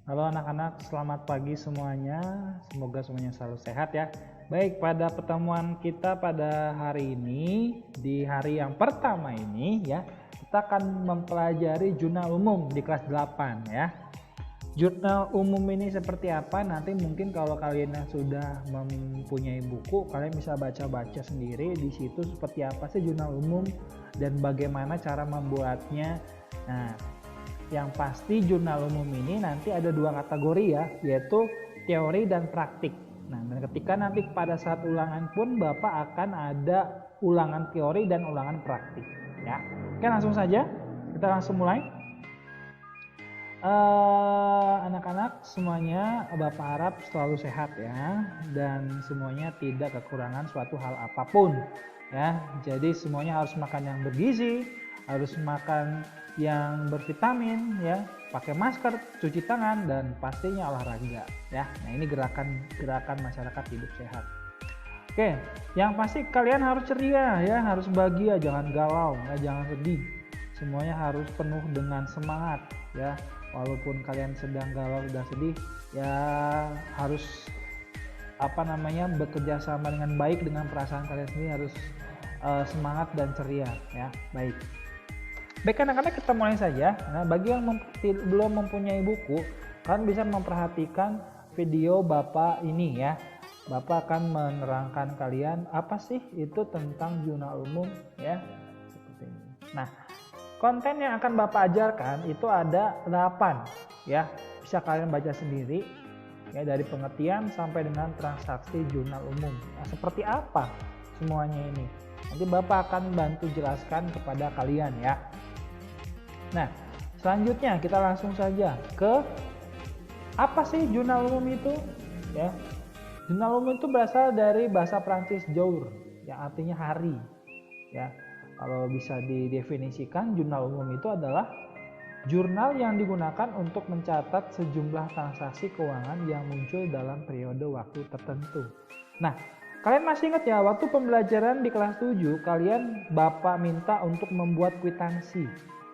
Halo anak-anak, selamat pagi semuanya. Semoga semuanya selalu sehat ya. Baik, pada pertemuan kita pada hari ini, di hari yang pertama ini ya, kita akan mempelajari jurnal umum di kelas 8 ya. Jurnal umum ini seperti apa? Nanti mungkin kalau kalian yang sudah mempunyai buku, kalian bisa baca-baca sendiri di situ seperti apa sih jurnal umum dan bagaimana cara membuatnya. Nah, yang pasti jurnal umum ini nanti ada dua kategori ya, yaitu teori dan praktik. Nah, dan ketika nanti pada saat ulangan pun Bapak akan ada ulangan teori dan ulangan praktik ya. Oke, langsung saja kita langsung mulai. Anak-anak semuanya Bapak harap selalu sehat ya, dan semuanya tidak kekurangan suatu hal apapun ya. Jadi semuanya harus makan yang bergizi, harus makan yang bervitamin ya, pakai masker, cuci tangan, dan pastinya olahraga ya. Nah, ini gerakan masyarakat hidup sehat. Oke, yang pasti kalian harus ceria ya, harus bahagia, jangan galau ya, jangan sedih. Semuanya harus penuh dengan semangat ya. Walaupun kalian sedang galau dan sedih ya, harus bekerja sama dengan baik dengan perasaan kalian sendiri, harus semangat dan ceria ya. Baik anak-anak, kita mulai saja. Nah, bagi yang belum mempunyai buku, kalian bisa memperhatikan video Bapak ini ya. Bapak akan menerangkan kalian apa sih itu tentang jurnal umum ya, seperti ini. Nah, konten yang akan Bapak ajarkan itu ada 8 ya. Bisa kalian baca sendiri ya, dari pengertian sampai dengan transaksi jurnal umum. Nah, seperti apa semuanya ini? Nanti Bapak akan bantu jelaskan kepada kalian ya. Nah, selanjutnya kita langsung saja ke apa sih jurnal umum itu ya. Jurnal umum itu berasal dari bahasa Prancis jour yang artinya hari ya. Kalau bisa didefinisikan, jurnal umum itu adalah jurnal yang digunakan untuk mencatat sejumlah transaksi keuangan yang muncul dalam periode waktu tertentu. Nah, kalian masih ingat ya, waktu pembelajaran di kelas 7 kalian Bapak minta untuk membuat kwitansi.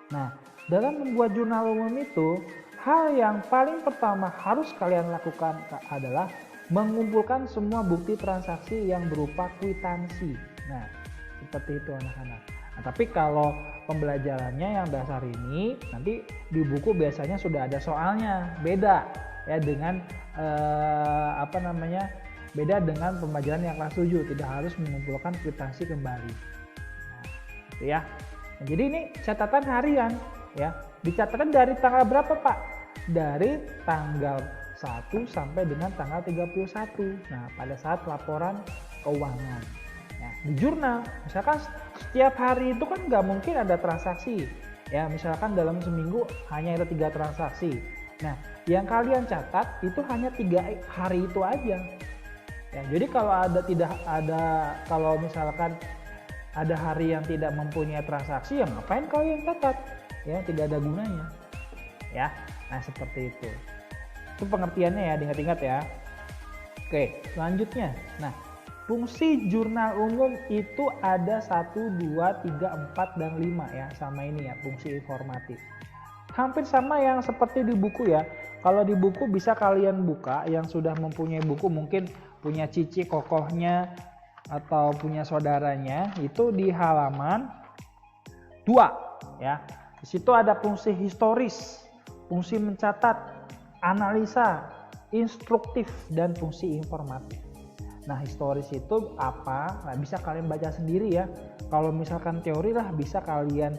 Nah, dalam membuat jurnal umum itu, hal yang paling pertama harus kalian lakukan adalah mengumpulkan semua bukti transaksi yang berupa kwitansi. Nah, seperti itu anak-anak. Nah, tapi kalau pembelajarannya yang dasar ini, nanti di buku biasanya sudah ada soalnya, beda ya dengan beda dengan pembelajaran yang kelas 7, tidak harus mengumpulkan kwitansi kembali. Nah, gitu ya. Nah, jadi ini catatan harian ya. Dicatatkan dari tanggal berapa, Pak? Dari tanggal 1 sampai dengan tanggal 31. Nah, pada saat laporan keuangan. Nah, di jurnal, misalkan setiap hari itu kan nggak mungkin ada transaksi. Ya, misalkan dalam seminggu hanya ada 3 transaksi. Nah, yang kalian catat itu hanya 3 hari itu aja. Ya, jadi kalau misalkan ada hari yang tidak mempunyai transaksi, ya ngapain kalian catat? Ya, tidak ada gunanya. Ya, nah seperti itu. Itu pengertiannya ya, diingat-ingat ya. Oke, selanjutnya. Nah, fungsi jurnal umum itu ada 1, 2, 3, 4, dan 5 ya. Sama ini ya, fungsi informatif. Hampir sama yang seperti di buku ya. Kalau di buku bisa kalian buka, yang sudah mempunyai buku mungkin punya cici kokohnya atau punya saudaranya, itu di halaman 2 ya. Di situ ada fungsi historis, fungsi mencatat, analisa, instruktif, dan fungsi informatif. Nah, historis itu apa? Nah, bisa kalian baca sendiri ya. Kalau misalkan teori lah bisa kalian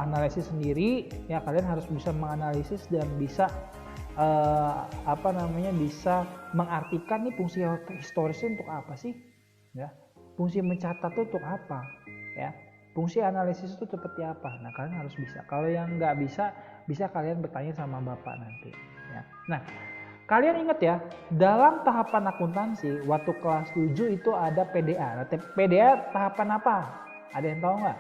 analisis sendiri ya. Kalian harus bisa menganalisis dan bisa bisa mengartikan nih fungsi historis itu untuk apa sih ya. Fungsi mencatat itu untuk apa ya. Fungsi analisis itu seperti apa. Nah, kalian harus bisa. Kalau yang nggak bisa kalian bertanya sama Bapak nanti ya. Nah, kalian ingat ya, dalam tahapan akuntansi waktu kelas 7 itu ada PDA. Nah, PDA tahapan apa? Ada yang tahu nggak?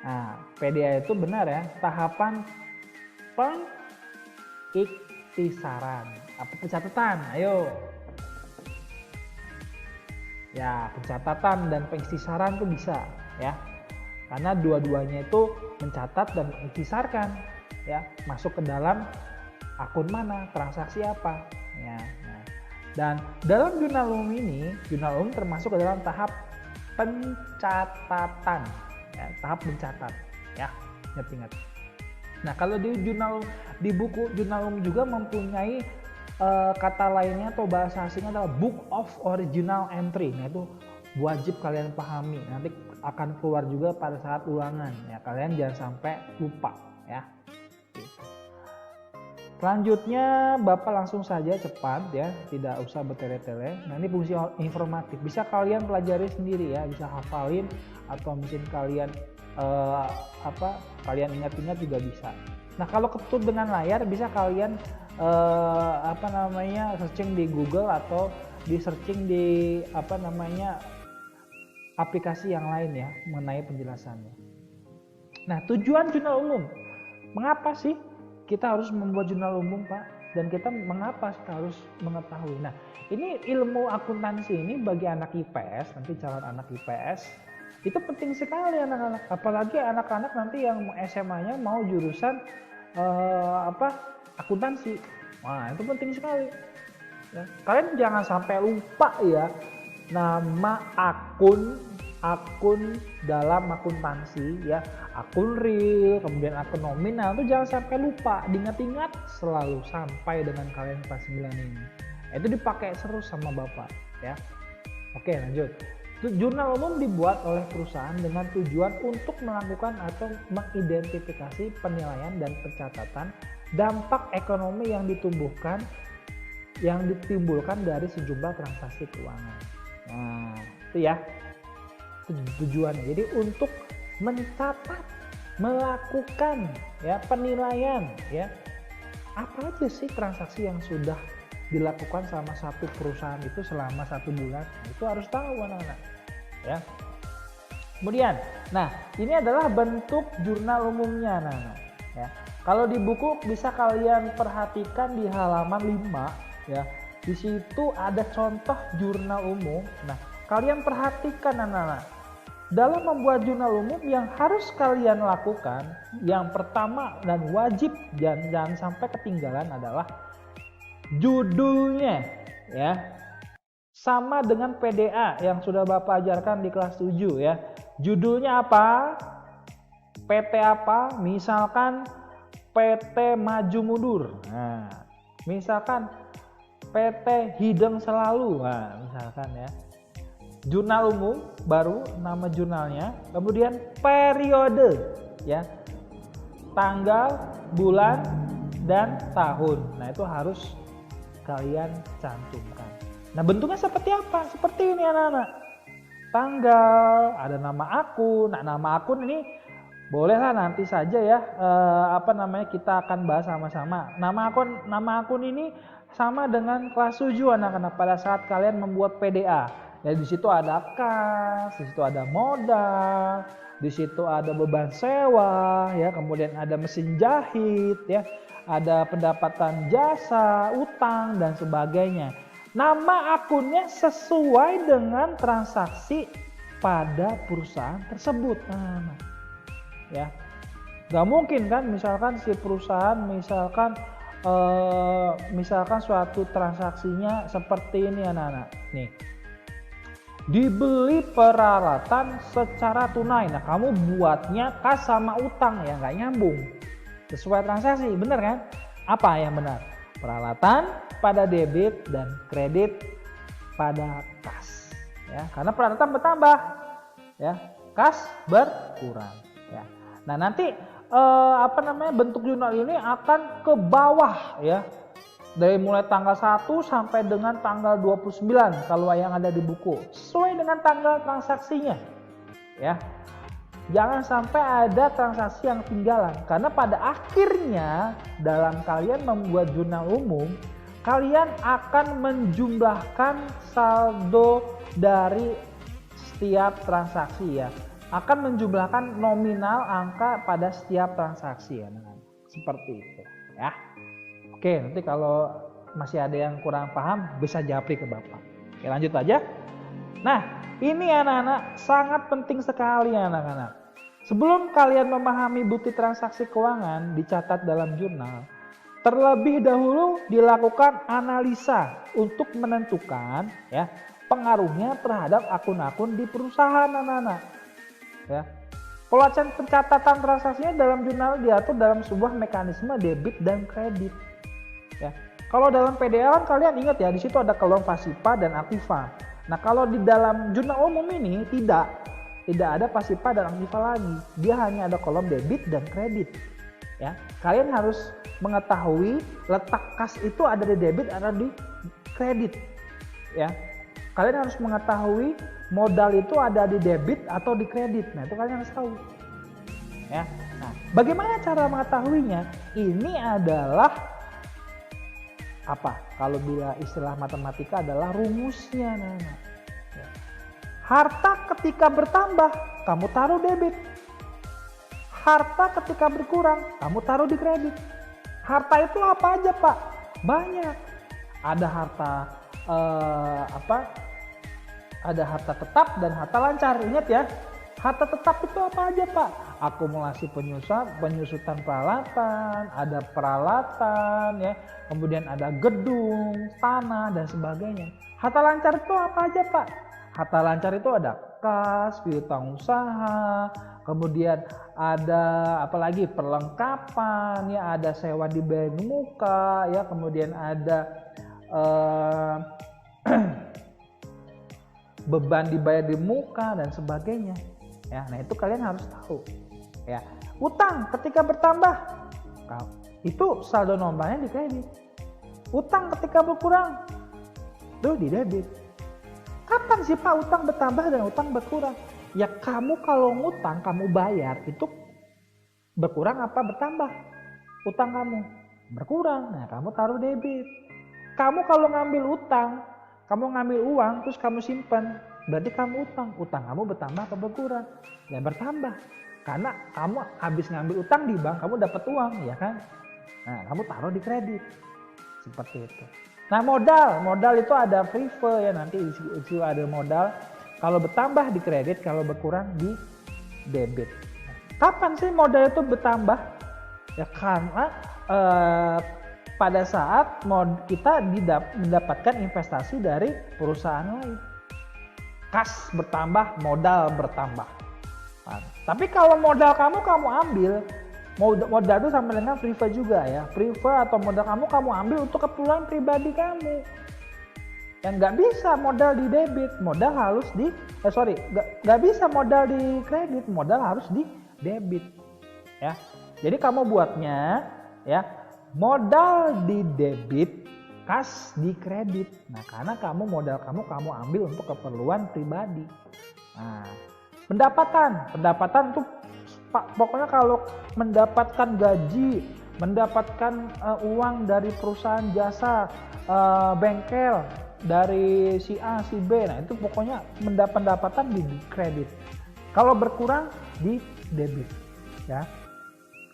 Nah, PDA itu benar ya, tahapan pengiktisaran. Apa pencatatan? Ayo. Ya, pencatatan dan pengiktisaran itu bisa ya. Karena dua-duanya itu mencatat dan mengiktisarkan ya, masuk ke dalam akun mana, transaksi apa, ya. Nah, dan dalam jurnal umum ini, jurnal umum termasuk ke dalam tahap pencatatan, ya, tahap mencatat, ya, ingat-ingat. Nah, kalau di buku jurnal umum juga mempunyai kata lainnya atau bahasa asingnya adalah Book of Original Entry. Nah, itu wajib kalian pahami. Nanti akan keluar juga pada saat ulangan. Ya, kalian jangan sampai lupa, ya. Selanjutnya Bapak langsung saja cepat, ya, tidak usah bertele-tele. Nah, ini fungsi informatif. Bisa kalian pelajari sendiri, ya, bisa hafalin atau mungkin kalian kalian ingat-ingat juga bisa. Nah, kalau ketut dengan layar bisa kalian searching di Google atau di searching di aplikasi yang lain, ya, mengenai penjelasannya. Nah, tujuan jurnal umum. Mengapa sih kita harus membuat jurnal umum, Pak? Dan kita mengapa kita harus mengetahui? Nah, ini ilmu akuntansi ini bagi anak IPS, nanti calon anak IPS, itu penting sekali anak-anak. Apalagi anak-anak nanti yang SMA-nya mau jurusan akuntansi. Wah, itu penting sekali. Ya, kalian jangan sampai lupa, ya, nama akun dalam akuntansi, ya, akun real, kemudian akun nominal, itu jangan sampai lupa, diingat-ingat selalu sampai dengan kalian kelas 9 ini. Itu dipakai terus sama Bapak, ya. Oke, lanjut. Jurnal umum dibuat oleh perusahaan dengan tujuan untuk melakukan atau mengidentifikasi penilaian dan pencatatan dampak ekonomi yang ditimbulkan dari sejumlah transaksi keuangan. Nah, itu ya tujuannya. Jadi untuk mencatat, melakukan, ya, penilaian, ya, apa aja sih transaksi yang sudah dilakukan sama satu perusahaan itu selama 1 bulan. Nah, itu harus tahu anak-anak, ya. Kemudian, nah, ini adalah bentuk jurnal umumnya, anak-anak, ya. Kalau di buku bisa kalian perhatikan di halaman 5, ya. Di situ ada contoh jurnal umum. Nah, kalian perhatikan, anak-anak. Dalam membuat jurnal umum yang harus kalian lakukan, yang pertama dan wajib jangan sampai ketinggalan adalah judulnya, ya, sama dengan PDA yang sudah Bapak ajarkan di kelas 7, ya. Judulnya apa? PT apa? Misalkan PT Maju Mundur. Nah, misalkan PT Hideng Selalu. Nah, misalkan, ya. Jurnal umum baru nama jurnalnya, kemudian periode, ya. Tanggal, bulan, dan tahun. Nah, itu harus kalian cantumkan. Nah, bentuknya seperti apa? Seperti ini, anak-anak. Tanggal, ada nama akun. Nah, nama akun ini bolehlah nanti saja, ya, kita akan bahas sama-sama. Nama akun ini sama dengan kelas 7, anak-anak, pada saat kalian membuat PDA. Ya, di situ ada kas, di situ ada modal, di situ ada beban sewa, ya, kemudian ada mesin jahit, ya, ada pendapatan jasa, utang, dan sebagainya. Nama akunnya sesuai dengan transaksi pada perusahaan tersebut. Nah, ya, nggak mungkin kan misalkan si perusahaan misalkan suatu transaksinya seperti ini, anak-anak. Nih, dibeli peralatan secara tunai. Nah, kamu buatnya kas sama utang, ya, nggak nyambung. Sesuai transaksi, benar kan? Apa yang benar? Peralatan pada debit dan kredit pada kas, ya. Karena peralatan bertambah, ya, kas berkurang, ya. Nah, nanti bentuk jurnal ini akan ke bawah, ya. Dari mulai tanggal 1 sampai dengan tanggal 29 kalau yang ada di buku. Sesuai dengan tanggal transaksinya, ya. Jangan sampai ada transaksi yang ketinggalan. Karena pada akhirnya dalam kalian membuat jurnal umum, kalian akan menjumlahkan saldo dari setiap transaksi, ya. Akan menjumlahkan nominal angka pada setiap transaksi, ya. Seperti itu, ya. Oke, nanti kalau masih ada yang kurang paham bisa japri ke Bapak. Oke, lanjut aja. Nah, ini anak-anak sangat penting sekali, anak-anak. Sebelum kalian memahami bukti transaksi keuangan dicatat dalam jurnal, terlebih dahulu dilakukan analisa untuk menentukan ya pengaruhnya terhadap akun-akun di perusahaan anak-anak. Ya. Pencatatan transaksinya dalam jurnal diatur dalam sebuah mekanisme debit dan kredit. Ya. Kalau dalam PDL kan kalian ingat ya, di situ ada kolom pasifa dan aktiva. Nah, kalau di dalam jurnal umum ini tidak ada pasifa dan aktiva lagi. Dia hanya ada kolom debit dan kredit. Ya, kalian harus mengetahui letak kas itu ada di debit atau di kredit. Ya, kalian harus mengetahui modal itu ada di debit atau di kredit. Nah, itu kalian harus tahu. Ya, nah, bagaimana cara mengetahuinya? Ini adalah apa? Kalau bila istilah matematika adalah rumusnya, Nana. Ya. Harta ketika bertambah, kamu taruh debit. Harta ketika berkurang, kamu taruh di kredit. Harta itu apa aja, Pak? Banyak. Ada harta ada harta tetap dan harta lancar. Ingat ya, harta tetap itu apa aja, Pak? Akumulasi penyusutan peralatan, ada peralatan ya, kemudian ada gedung, tanah dan sebagainya. Harta lancar itu apa aja, Pak? Harta lancar itu ada kas, piutang usaha, kemudian ada apalagi perlengkapan ya, ada sewa dibayar di muka ya, kemudian ada beban dibayar di muka dan sebagainya. Ya, nah itu kalian harus tahu. Ya, utang ketika bertambah, itu saldo normalnya di kredit. Utang ketika berkurang, itu di debit. Kapan sih Pak utang bertambah dan utang berkurang? Ya kamu kalau ngutang, kamu bayar itu berkurang apa bertambah? Utang kamu berkurang, nah kamu taruh debit. Kamu kalau ngambil utang, kamu ngambil uang terus kamu simpan, berarti kamu utang. Utang kamu bertambah atau berkurang? Ya bertambah. Karena kamu habis ngambil utang di bank, kamu dapat uang, ya kan? Nah, kamu taruh di kredit. Seperti itu. Nah, modal itu ada prefer ya, nanti di situ ada modal. Kalau bertambah di kredit, kalau berkurang di debit. Kapan sih modal itu bertambah? Ya karena pada saat kita mendapatkan investasi dari perusahaan lain. Kas bertambah, modal bertambah. Nah, tapi kalau modal kamu ambil, modal itu sama dengan prefer juga ya. Prefer atau modal kamu ambil untuk keperluan pribadi kamu. Yang nggak bisa modal di debit, modal harus nggak bisa modal di kredit, modal harus di debit. Ya, jadi kamu buatnya ya modal di debit, kas di kredit. Nah, karena modal kamu ambil untuk keperluan pribadi. Nah, pendapatan tuh pokoknya kalau mendapatkan gaji, mendapatkan uang dari perusahaan jasa, bengkel dari si A, si B, nah itu pokoknya pendapatan di kredit. Kalau berkurang di debit, ya.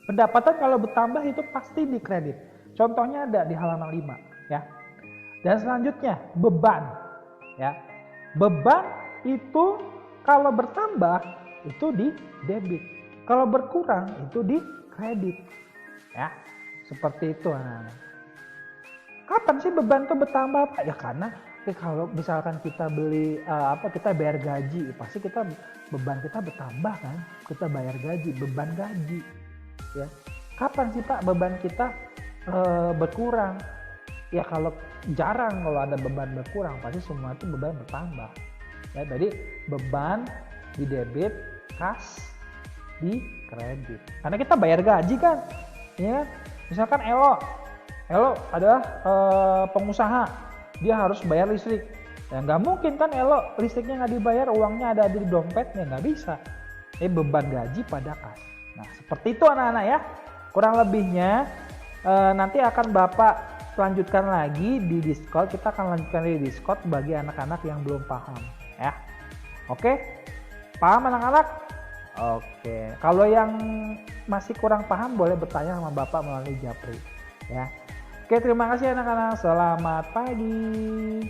Pendapatan kalau bertambah itu pasti di kredit. Contohnya ada di halaman 5, ya. Dan selanjutnya beban, ya. Beban itu kalau bertambah itu di debit, kalau berkurang itu di kredit, ya seperti itu anak-anak. Kapan sih beban itu bertambah Pak? Ya karena kalau misalkan kita kita bayar gaji, pasti beban kita bertambah kan, kita bayar gaji, beban gaji, ya. Kapan sih Pak beban kita berkurang? Ya kalau jarang kalau ada beban berkurang, pasti semua itu beban bertambah. Ya, jadi beban di debit, kas di kredit. Karena kita bayar gaji kan, ya. Misalkan Elo adalah pengusaha, dia harus bayar listrik. Ya nggak mungkin kan Elo listriknya nggak dibayar, uangnya ada di dompetnya, nggak bisa. Beban gaji pada kas. Nah seperti itu anak-anak ya. Kurang lebihnya nanti akan Bapak lanjutkan lagi di Discord. Kita akan lanjutkan di Discord bagi anak-anak yang belum paham. Ya, oke, paham anak-anak? Oke, kalau yang masih kurang paham boleh bertanya sama Bapak melalui Japri, ya. Oke, terima kasih anak-anak. Selamat pagi.